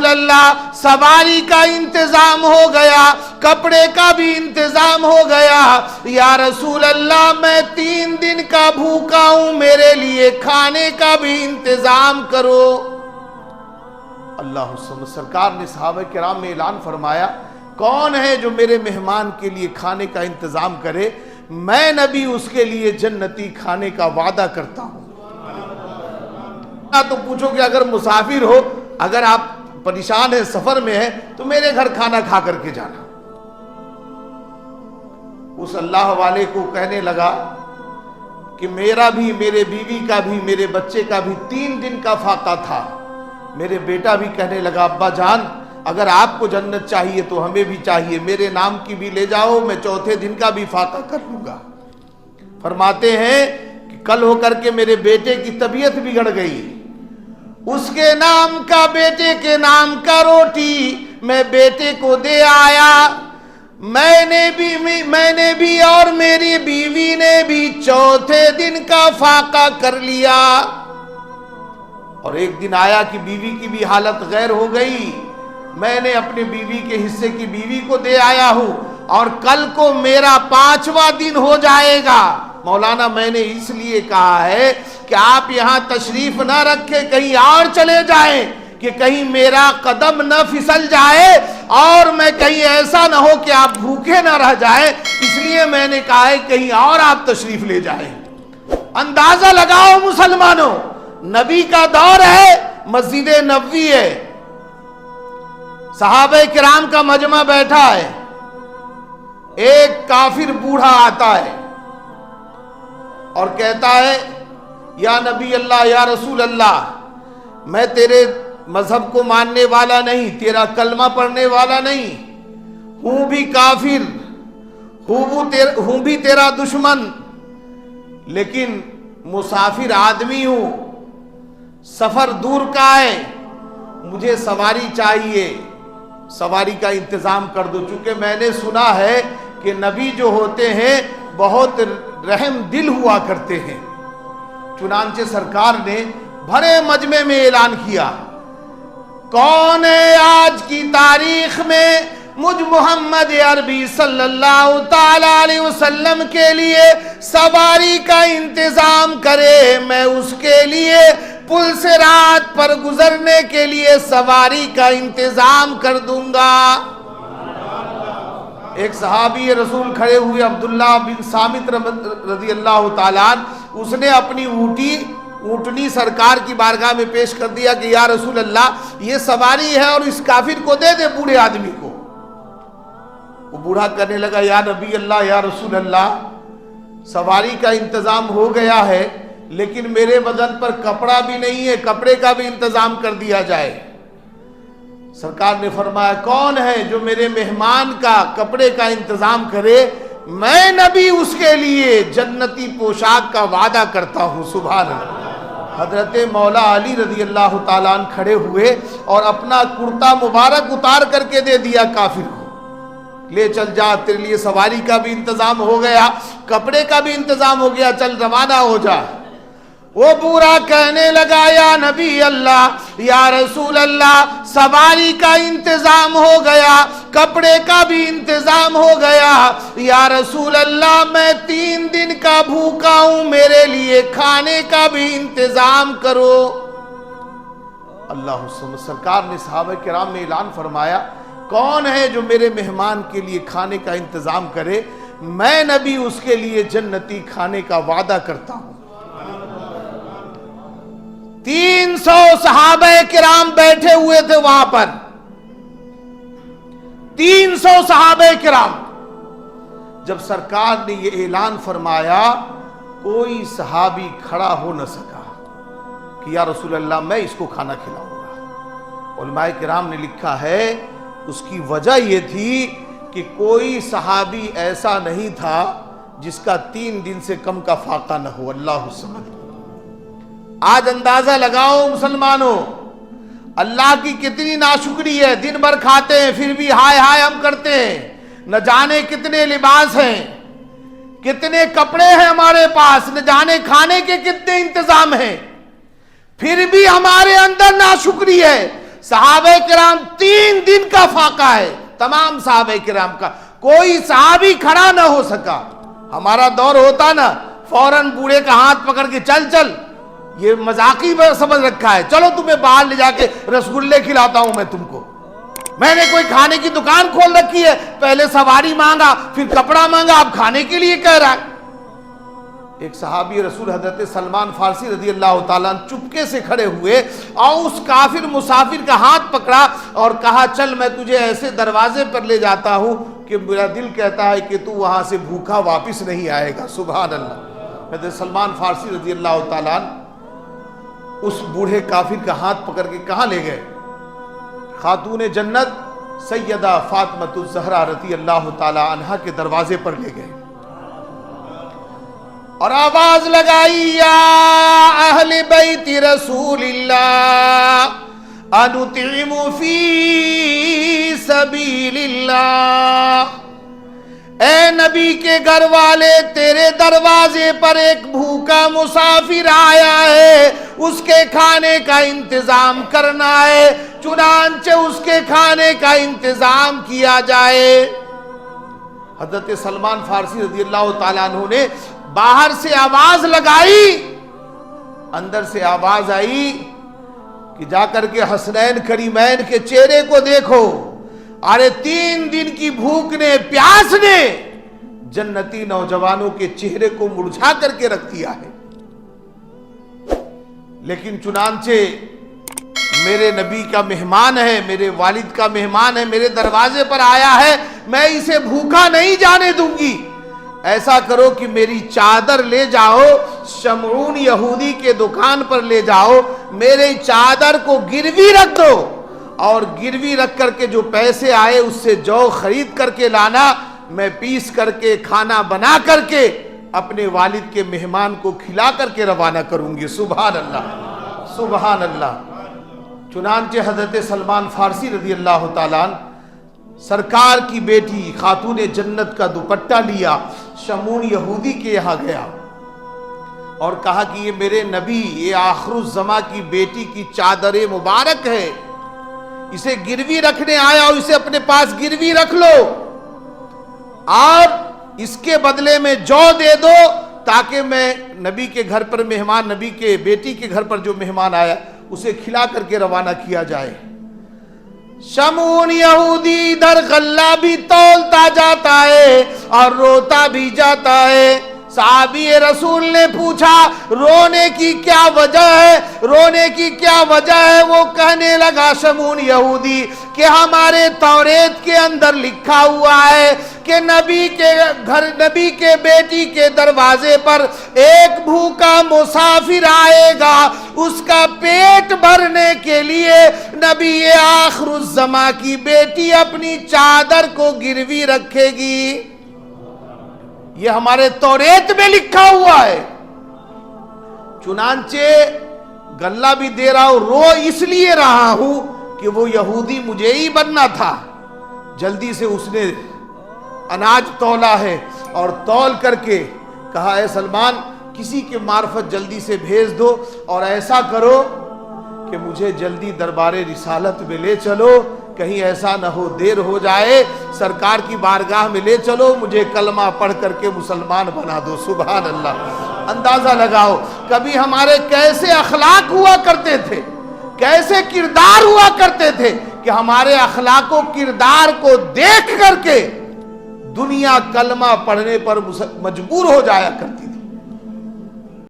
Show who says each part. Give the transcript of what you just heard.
Speaker 1: اللہ سواری کا انتظام ہو گیا، کپڑے کا بھی انتظام ہو گیا، یا رسول اللہ میں 3 دن کا بھوکا ہوں، میرے لیے کھانے کا بھی انتظام کرو۔ اللہ سرکار نے صحابہ کرام میں اعلان فرمایا، کون ہے جو میرے مہمان کے لیے کھانے کا انتظام کرے، میں نبی اس کے لیے جنتی کھانے کا وعدہ کرتا ہوں۔ تو پوچھو کہ اگر مسافر ہو، اگر آپ پریشان ہیں، سفر میں ہیں، تو میرے گھر کھانا کھا کر کے جانا۔ اس اللہ والے کو کہنے لگا کہ میرا بھی، میرے بیوی کا بھی، میرے بچے کا بھی 3 دن کا فاقہ تھا۔ میرے بیٹا بھی کہنے لگا، ابا جان اگر آپ کو جنت چاہیے تو ہمیں بھی چاہیے، میرے نام کی بھی لے جاؤ، میں 4تھے دن کا بھی فاقہ کر لوں گا۔ فرماتے ہیں کہ کل ہو کر کے میرے بیٹے کی طبیعت بگڑ گئی، اس کے نام کا، بیٹے کے نام کا روٹی میں بیٹے کو دے آیا، میں نے بھی اور میری بیوی نے بھی 4تھے دن کا فاقہ کر لیا۔ اور ایک دن آیا کہ بیوی کی بھی حالت غیر ہو گئی، میں نے اپنے بیوی کے حصے کی بیوی کو دے آیا ہوں، اور کل کو میرا 5واں دن ہو جائے گا۔ مولانا میں نے اس لیے کہا ہے کہ آپ یہاں تشریف نہ رکھیں، کہیں اور چلے جائیں کہ کہیں میرا قدم نہ پھسل جائے اور میں کہیں ایسا نہ ہو کہ آپ بھوکے نہ رہ جائیں، اس لیے میں نے کہا ہے کہیں اور آپ تشریف لے جائیں۔ اندازہ لگاؤ مسلمانوں، نبی کا دور ہے، مسجد نبوی ہے، صحابہ کرام کا مجمع بیٹھا ہے، ایک کافر بوڑھا آتا ہے اور کہتا ہے، یا نبی اللہ، یا رسول اللہ، میں تیرے مذہب کو ماننے والا نہیں، تیرا کلمہ پڑھنے والا نہیں، ہوں بھی کافر، ہوں بھی تیرا دشمن، لیکن مسافر آدمی ہوں، سفر دور کا ہے، مجھے سواری چاہیے، سواری کا انتظام کر دو، چونکہ میں نے سنا ہے کہ نبی جو ہوتے ہیں بہت رحم دل ہوا کرتے ہیں۔ چنانچہ سرکار نے بھرے مجمع میں اعلان کیا، کون ہے آج کی تاریخ میں مجھ محمد عربی صلی اللہ تعالی علیہ وسلم کے لیے سواری کا انتظام کرے، میں اس کے لیے پل سے رات پر گزرنے کے لیے سواری کا انتظام کر دوں گا۔ ایک صحابی رسول کھڑے ہوئے، عبداللہ بن صامت رضی اللہ تعالیٰ عنہ، اس نے اپنی اونٹنی سرکار کی بارگاہ میں پیش کر دیا کہ یا رسول اللہ یہ سواری ہے اور اس کافر کو دے دے، بوڑھے آدمی کو۔ وہ بوڑھا کہنے لگا، یا نبی اللہ، یا رسول اللہ، سواری کا انتظام ہو گیا ہے لیکن میرے بدن پر کپڑا بھی نہیں ہے، کپڑے کا بھی انتظام کر دیا جائے۔ سرکار نے فرمایا، کون ہے جو میرے مہمان کا کپڑے کا انتظام کرے، میں نبی اس کے لیے جنتی پوشاک کا وعدہ کرتا ہوں۔ سبحان اللہ۔ حضرت مولا علی رضی اللہ تعالیٰ عنہ کھڑے ہوئے اور اپنا کرتا مبارک اتار کر کے دے دیا کافر کو، لے چل جا، تیرے لیے سواری کا بھی انتظام ہو گیا، کپڑے کا بھی انتظام ہو گیا، چل روانہ ہو جا۔ وہ بوڑھا کہنے لگا، یا نبی اللہ، یا رسول اللہ، سواری کا انتظام ہو گیا، کپڑے کا بھی انتظام ہو گیا، یا رسول اللہ میں 3 دن کا بھوکا ہوں، میرے لیے کھانے کا بھی انتظام کرو۔ اللہ سرکار نے صحابہ کرام میں اعلان فرمایا، کون ہے جو میرے مہمان کے لیے کھانے کا انتظام کرے، میں نبی اس کے لیے جنتی کھانے کا وعدہ کرتا ہوں۔ 300 صحابہ کرام بیٹھے ہوئے تھے وہاں پر، 300 صحابہ کرام۔ جب سرکار نے یہ اعلان فرمایا، کوئی صحابی کھڑا ہو نہ سکا کہ یا رسول اللہ میں اس کو کھانا کھلاؤں گا۔ علماء کرام نے لکھا ہے اس کی وجہ یہ تھی کہ کوئی صحابی ایسا نہیں تھا جس کا 3 دن سے کم کا فاقہ نہ ہو۔ اللہ سبحانہ۔ آج اندازہ لگاؤ مسلمانوں، اللہ کی کتنی ناشکری ہے، دن بھر کھاتے ہیں پھر بھی ہائے ہائے ہم کرتے ہیں، نہ جانے کتنے لباس ہیں، کتنے کپڑے ہیں ہمارے پاس، نہ جانے کھانے کے کتنے انتظام ہیں، پھر بھی ہمارے اندر ناشکری ہے۔ صحابہ کرام 3 دن کا فاقہ ہے تمام صحابہ کرام کا، کوئی صحابی کھڑا نہ ہو سکا۔ ہمارا دور ہوتا نا فوراً بوڑھے کا ہاتھ پکڑ کے چل یہ مذاقی سمجھ رکھا ہے، چلو تمہیں باہر لے جا کے رسگلے کھلاتا ہوں میں نے کوئی کھانے کی دکان کھول رکھی ہے، پہلے سواری مانگا پھر کپڑا مانگا، اب کھانے کے لیے کہہ رہا ہے۔ ایک صحابی رسول حضرت سلمان فارسی رضی اللہ تعالیٰ چپکے سے کھڑے ہوئے اور اس کافر مسافر کا ہاتھ پکڑا اور کہا چل میں تجھے ایسے دروازے پر لے جاتا ہوں کہ میرا دل کہتا ہے کہ تو وہاں سے بھوکا واپس نہیں آئے گا۔ سبحان اللہ۔ حضرت سلمان فارسی رضی اللہ تعالیٰ اس بوڑھے کافر کا ہاتھ پکڑ کے کہاں لے گئے؟ خاتون جنت سیدہ فاطمۃ الزہرا رضی اللہ تعالی عنہا کے دروازے پر لے گئے اور آواز لگائی، یا اہل بیت رسول اللہ انطعم فی سبیل اللہ، اے نبی کے گھر والے تیرے دروازے پر ایک بھوکا مسافر آیا ہے، اس کے کھانے کا انتظام کرنا ہے، چنانچہ اس کے کھانے کا انتظام کیا جائے۔ حضرت سلمان فارسی رضی اللہ تعالیٰ عنہ نے باہر سے آواز لگائی، اندر سے آواز آئی کہ جا کر کے حسنین کریمین کے چہرے کو دیکھو، ارے 3 دن کی بھوک نے پیاس نے جنتی نوجوانوں کے چہرے کو مرجھا کر کے رکھ دیا ہے۔ لیکن چنانچہ میرے نبی کا مہمان ہے، میرے والد کا مہمان ہے، میرے دروازے پر آیا ہے، میں اسے بھوکا نہیں جانے دوں گی۔ ایسا کرو کہ میری چادر لے جاؤ، شمعون یہودی کے دکان پر لے جاؤ، میرے چادر کو گروی رکھ دو اور گروی رکھ کر کے جو پیسے آئے اس سے جو خرید کر کے لانا، میں پیس کر کے کھانا بنا کر کے اپنے والد کے مہمان کو کھلا کر کے روانہ کروں گی۔ سبحان اللہ، سبحان اللہ۔ چنانچہ حضرت سلمان فارسی رضی اللہ تعالیٰ سرکار کی بیٹی خاتون جنت کا دوپٹہ لیا، شمعون یہودی کے یہاں گیا اور کہا کہ یہ میرے نبی، یہ آخر الزماں کی بیٹی کی چادر مبارک ہے، اسے گروی رکھنے آیا اور اسے اپنے پاس گروی رکھ لو اور اس کے بدلے میں جو دے دو تاکہ میں نبی کے گھر پر مہمان، نبی کے بیٹی کے گھر پر جو مہمان آیا اسے کھلا کر کے روانہ کیا جائے۔ شمعون یہودی در غلہ بھی تولتا جاتا ہے اور روتا بھی جاتا ہے۔ صحابی رسول نے پوچھا رونے کی کیا وجہ ہے، رونے کی کیا وجہ ہے؟ وہ کہنے لگا شمعون یہودی کہ ہمارے توریت کے اندر لکھا ہوا ہے کہ نبی کے گھر، نبی کے بیٹی کے دروازے پر ایک بھوکا مسافر آئے گا، اس کا پیٹ بھرنے کے لیے نبی آخر الزماں کی بیٹی اپنی چادر کو گروی رکھے گی۔ یہ ہمارے توریت میں لکھا ہوا ہے۔ چنانچہ غلہ بھی دے رہا ہوں، رو اس لیے رہا ہوں کہ وہ یہودی مجھے ہی بننا تھا۔ جلدی سے اس نے اناج تولا ہے اور تول کر کے کہا اے سلمان کسی کے معرفت جلدی سے بھیج دو اور ایسا کرو کہ مجھے جلدی دربار رسالت میں لے چلو، کہیں ایسا نہ ہو دیر ہو جائے، سرکار کی بارگاہ میں لے چلو، مجھے کلمہ پڑھ کر کے مسلمان بنا دو۔ سبحان اللہ۔ اندازہ لگاؤ کبھی ہمارے کیسے اخلاق ہوا کرتے تھے، کیسے کردار ہوا کرتے تھے کہ ہمارے اخلاق و کردار کو دیکھ کر کے دنیا کلمہ پڑھنے پر مجبور ہو جایا کرتی تھی۔